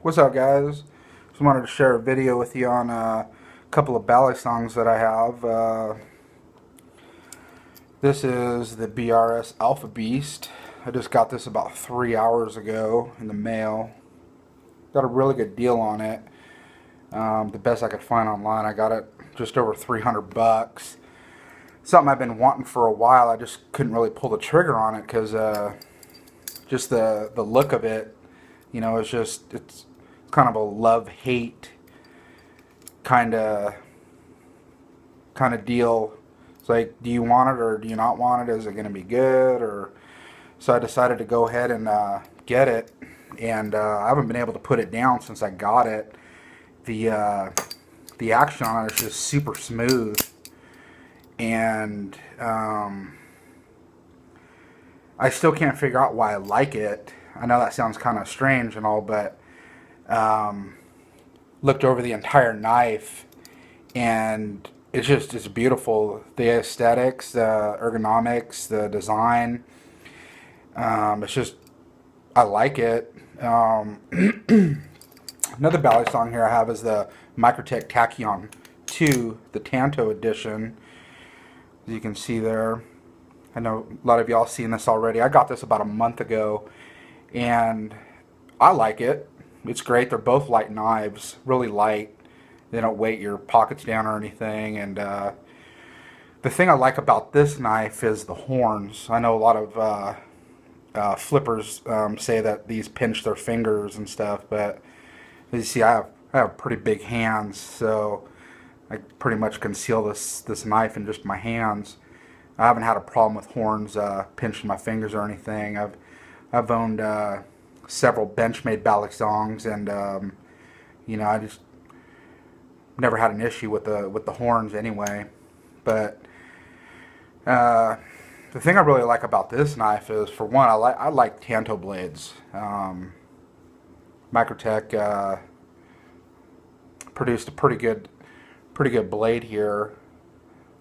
What's up, guys? Just wanted to share a video with you on a couple of ballad songs that I have. This is the BRS Alpha Beast. I just got this about 3 hours ago in the mail. Got a really good deal on it. The best I could find online. I got it just over 300 bucks. Something I've been wanting for a while. I just couldn't really pull the trigger on it because just the look of it, it's kind of a love-hate kind of deal. It's like, do you want it or do you not want it? Is it going to be good? Or so I decided to go ahead and get it, and I haven't been able to put it down since I got it. The action on it is just super smooth, and I still can't figure out why I like it. I know that sounds kind of strange and all, but looked over the entire knife, and it's beautiful. The aesthetics, the ergonomics, the design. It's just, I like it. Another ballad song here I have is the Microtech Tachyon 2, the TANTO edition. As you can see there. I know a lot of y'all seen this already. I got this about a month ago, and I like it. It's great. They're both light knives, really light. They don't weight your pockets down or anything. And the thing I like about this knife is the horns. I know a lot of flippers say that these pinch their fingers and stuff, but as you see, I have pretty big hands, so I pretty much conceal this knife in just my hands. I haven't had a problem with horns pinching my fingers or anything. I've owned several Benchmade ballad songs, and I just never had an issue with the horns anyway. But the thing I really like about this knife is, for one, I like Tanto blades. Microtech produced a pretty good blade here.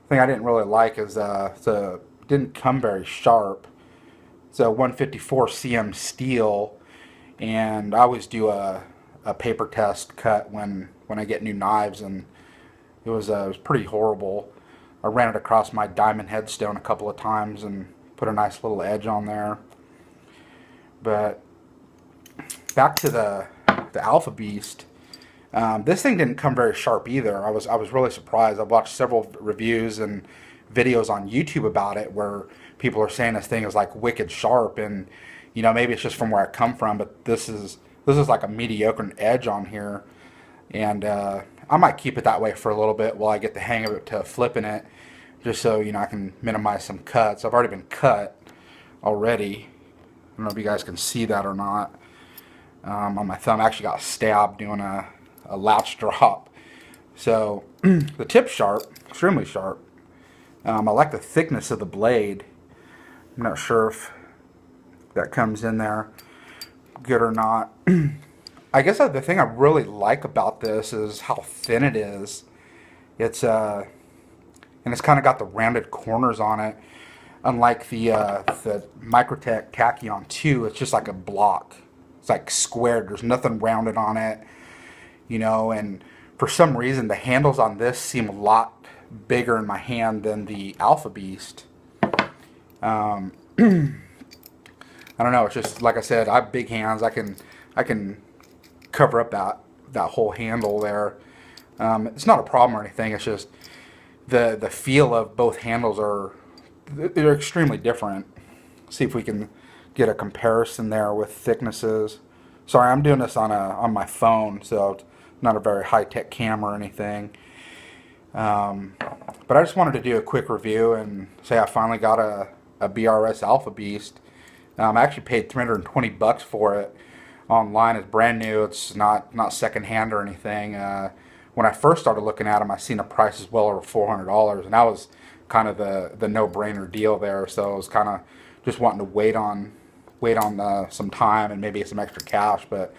The thing I didn't really like is it didn't come very sharp. It's a 154 cm steel, and I always do a paper test cut when I get new knives, and it was pretty horrible. I ran it across my diamond headstone a couple of times and put a nice little edge on there. But back to the Alpha Beast. This thing didn't come very sharp either. I was really surprised. I've watched several reviews and videos on YouTube about it where people are saying this thing is like wicked sharp, and maybe it's just from where I come from, but this is like a mediocre edge on here, and I might keep it that way for a little bit while I get the hang of it to flipping it, just so I can minimize some cuts. I've already been cut already. I don't know if you guys can see that or not. On my thumb, I actually got stabbed doing a latch drop. So the tip's sharp, extremely sharp. I like the thickness of the blade. I'm not sure if that comes in there good or not. I guess the thing I really like about this is how thin it is. It's and it's kind of got the rounded corners on it. Unlike the Microtech Tachyon 2, it's just like a block. It's like squared. There's nothing rounded on it. And for some reason the handles on this seem a lot bigger in my hand than the Alpha Beast. I don't know, it's just like I said, I have big hands. I can cover up that whole handle there. It's not a problem or anything. It's just the feel of both handles they're extremely different. See if we can get a comparison there with thicknesses. Sorry, I'm doing this on my phone, so it's not a very high-tech camera or anything. But I just wanted to do a quick review and say I finally got a BRS Alpha Beast. I actually paid 320 bucks for it online. It's brand new. It's not secondhand or anything. When I first started looking at them, I seen the price is well over $400, and that was kind of the no-brainer deal there. So I was kind of just wanting to wait on some time and maybe some extra cash. But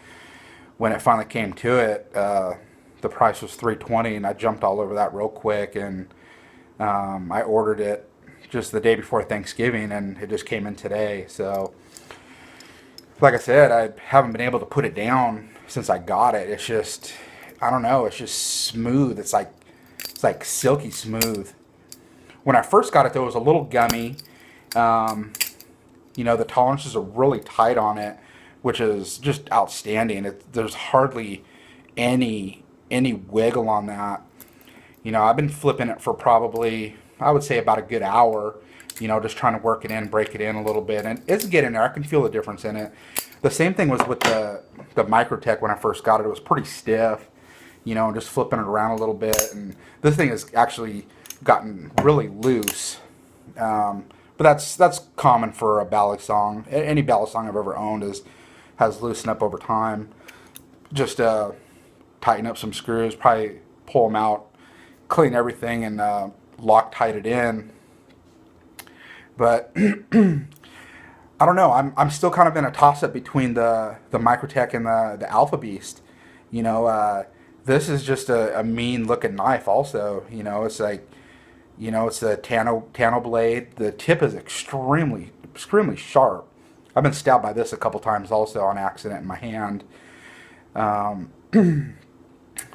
when it finally came to it, the price was $320, and I jumped all over that real quick, and I ordered it just the day before Thanksgiving, and it just came in today. So like I said, I haven't been able to put it down since I got it. It's just, I don't know, it's just smooth. It's like silky smooth. When I first got it, though, it was a little gummy. Um, you know, the tolerances are really tight on it, which is just outstanding. There's hardly any wiggle on that. You know, I've been flipping it for probably, I would say, about a good hour. You know, just trying to work it in, break it in a little bit, and it's getting there. I can feel the difference in it. The same thing was with the microtech when I first got it. It was pretty stiff. You know, just flipping it around a little bit, and this thing has actually gotten really loose. But that's common for a ballad song. Any ballad song I've ever owned has loosened up over time. Just tighten up some screws, probably pull them out, clean everything, and Loctite it in. But I don't know. I'm still kind of in a toss up between the microtech and the Alpha Beast. You know, this is just a mean looking knife. Also, you know, it's like, you know, it's the Tanto blade. The tip is extremely sharp. I've been stabbed by this a couple times also on accident in my hand. Um,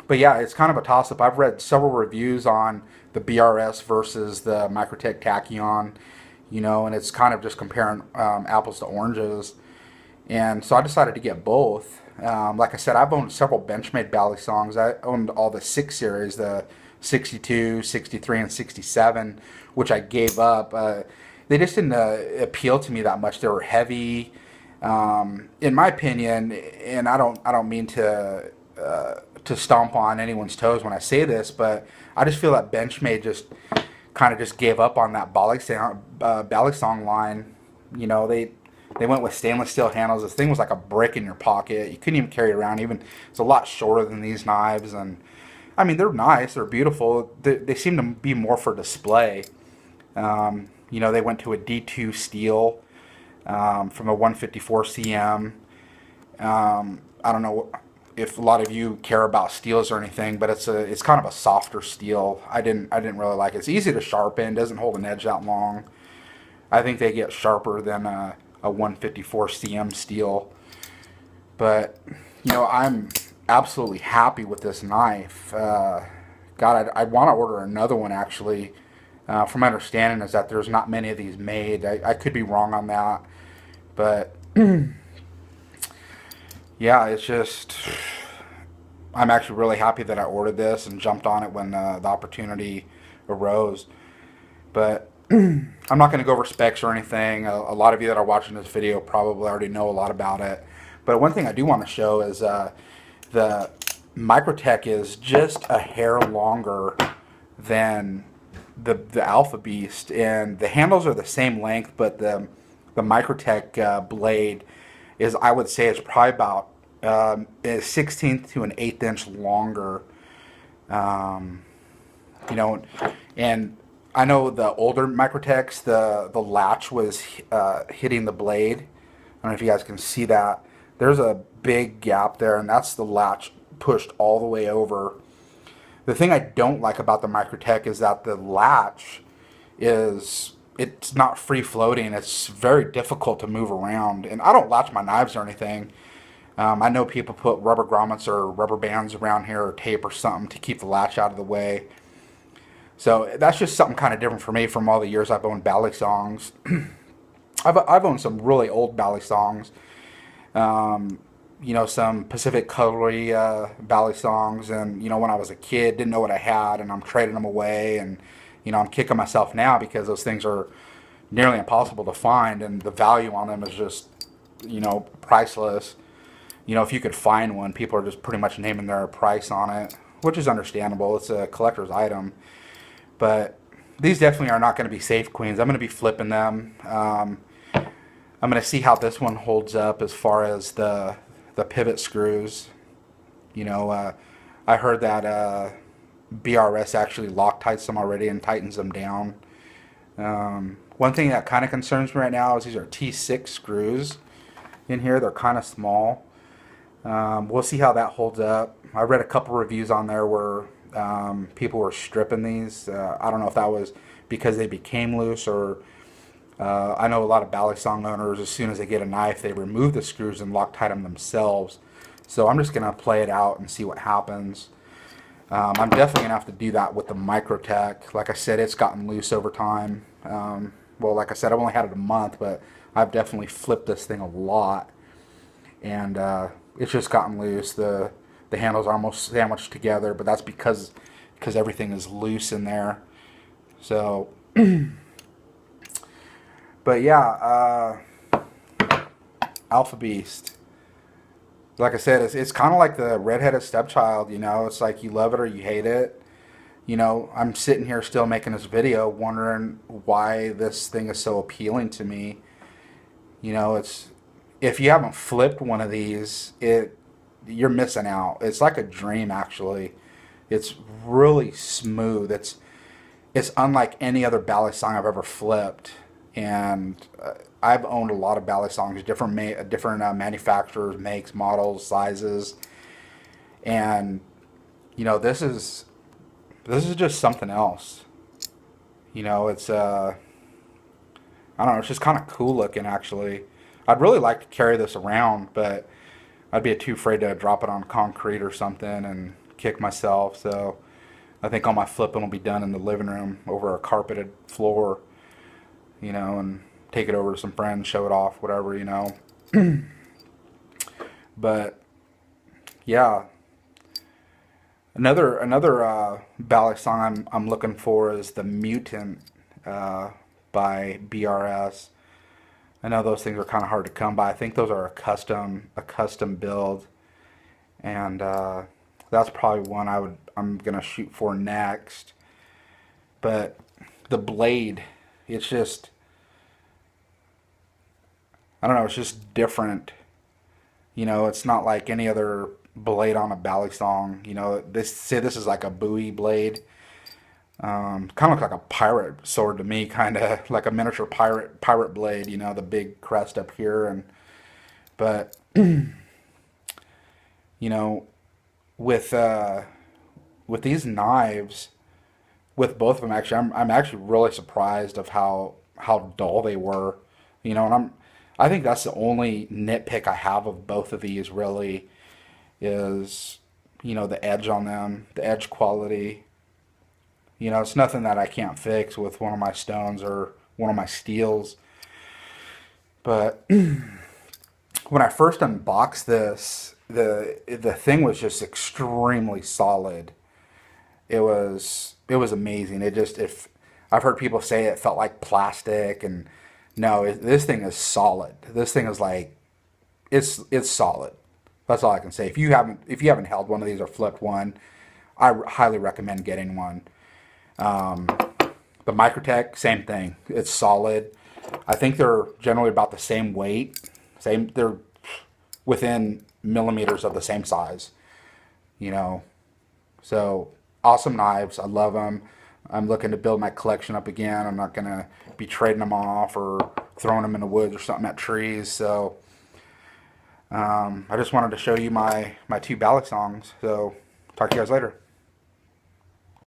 but yeah, it's kind of a toss up. I've read several reviews on the BRS versus the microtech tachyon, you know, and it's kind of just comparing apples to oranges. And so I decided to get both. Like I said, I've owned several Benchmade Bally songs. I owned all the 6 series, the 62, 63, and 67, which I gave up. They just didn't appeal to me that much. They were heavy, in my opinion, and I don't mean to stomp on anyone's toes when I say this, but I just feel that Benchmade just kind of just gave up on that Bally song line. You know, they went with stainless steel handles. This thing was like a brick in your pocket. You couldn't even carry it around. Even it's a lot shorter than these knives, and I mean they're nice, they're beautiful. They seem to be more for display. You know, they went to a D2 steel from a 154 cm. I don't know if a lot of you care about steels or anything, but it's kind of a softer steel. I didn't really like it. It's easy to sharpen, doesn't hold an edge that long. I think they get sharper than a 154 cm steel. But you know, I'm absolutely happy with this knife. God, I want to order another one actually. From my understanding is that there's not many of these made. I could be wrong on that, but yeah, it's just I'm actually really happy that I ordered this and jumped on it when the opportunity arose. But I'm not going to go over specs or anything. A lot of you that are watching this video probably already know a lot about it. But one thing I do want to show is the microtech is just a hair longer than the Alpha Beast, and the handles are the same length, but the microtech blade is, I would say, is probably about a 16th to an 1/8 inch longer. You know, and I know the older microtechs, the latch was hitting the blade. I don't know if you guys can see that. There's a big gap there, and that's the latch pushed all the way over. The thing I don't like about the microtech is that the latch it's not free floating. It's very difficult to move around, and I don't latch my knives or anything. I know people put rubber grommets or rubber bands around here or tape or something to keep the latch out of the way. So that's just something kind of different for me from all the years I've owned Bally songs. I've owned some really old Bally songs. You know, some Pacific Cutlery Bally songs, and you know, when I was a kid, didn't know what I had, and I'm trading them away, and you know, I'm kicking myself now because those things are nearly impossible to find, and the value on them is just, you know, priceless. You know, if you could find one, people are just pretty much naming their price on it, which is understandable. It's a collector's item. But these definitely are not going to be safe queens. I'm going to be flipping them. I'm going to see how this one holds up as far as the pivot screws. You know, I heard that BRS actually Loctites them already and tightens them down. One thing that kind of concerns me right now is these are T6 screws in here. They're kind of small. We'll see how that holds up. I read a couple reviews on there where people were stripping these. I don't know if that was because they became loose or I know a lot of Balisong owners, as soon as they get a knife, they remove the screws and Loctite them themselves. So I'm just going to play it out and see what happens. I'm definitely going to have to do that with the microtech. Like I said, it's gotten loose over time. Well, like I said, I've only had it a month, but I've definitely flipped this thing a lot. And it's just gotten loose. The handles are almost sandwiched together, but that's because everything is loose in there. So, but yeah, Alpha Beast. Like I said, it's kind of like the redheaded stepchild, you know. It's like you love it or you hate it. You know, I'm sitting here still making this video wondering why this thing is so appealing to me. You know, it's, if you haven't flipped one of these, you're missing out. It's like a dream, actually. It's really smooth. It's unlike any other Balisong I've ever flipped. And I've owned a lot of Balisongs, different manufacturers, makes, models, sizes, and you know, this is just something else. You know, it's I don't know, it's just kind of cool looking, actually. I'd really like to carry this around, but I'd be too afraid to drop it on concrete or something and kick myself. So I think all my flipping will be done in the living room over a carpeted floor, you know, and take it over to some friends, show it off, whatever, you know. But yeah, another ballad song I'm looking for is the Mutant uh, by BRS. I know those things are kind of hard to come by. I think those are a custom build, and that's probably one I'm gonna shoot for next. But the blade, it's just, I don't know, it's just different. You know, it's not like any other blade on a Balisong. You know, this is like a Bowie blade. Kind of looks like a pirate sword to me, kind of like a miniature pirate blade. You know, the big crest up here, and but you know, with these knives, with both of them, actually, I'm actually really surprised of how dull they were. You know, and I think that's the only nitpick I have of both of these, really, is, you know, the edge on them, the edge quality. You know, it's nothing that I can't fix with one of my stones or one of my steels. But when I first unboxed this, the thing was just extremely solid. It was amazing. If I've heard people say it felt like plastic, and no, this thing is solid. This thing is like, it's solid. That's all I can say. If you haven't held one of these or flipped one, I highly recommend getting one. Um, the microtech, same thing. It's solid. I think they're generally about the same weight. They're within millimeters of the same size. You know, so awesome knives. I love them. I'm looking to build my collection up again. I'm not gonna be trading them off or throwing them in the woods or something at trees. So I just wanted to show you my two Balisongs. So talk to you guys later.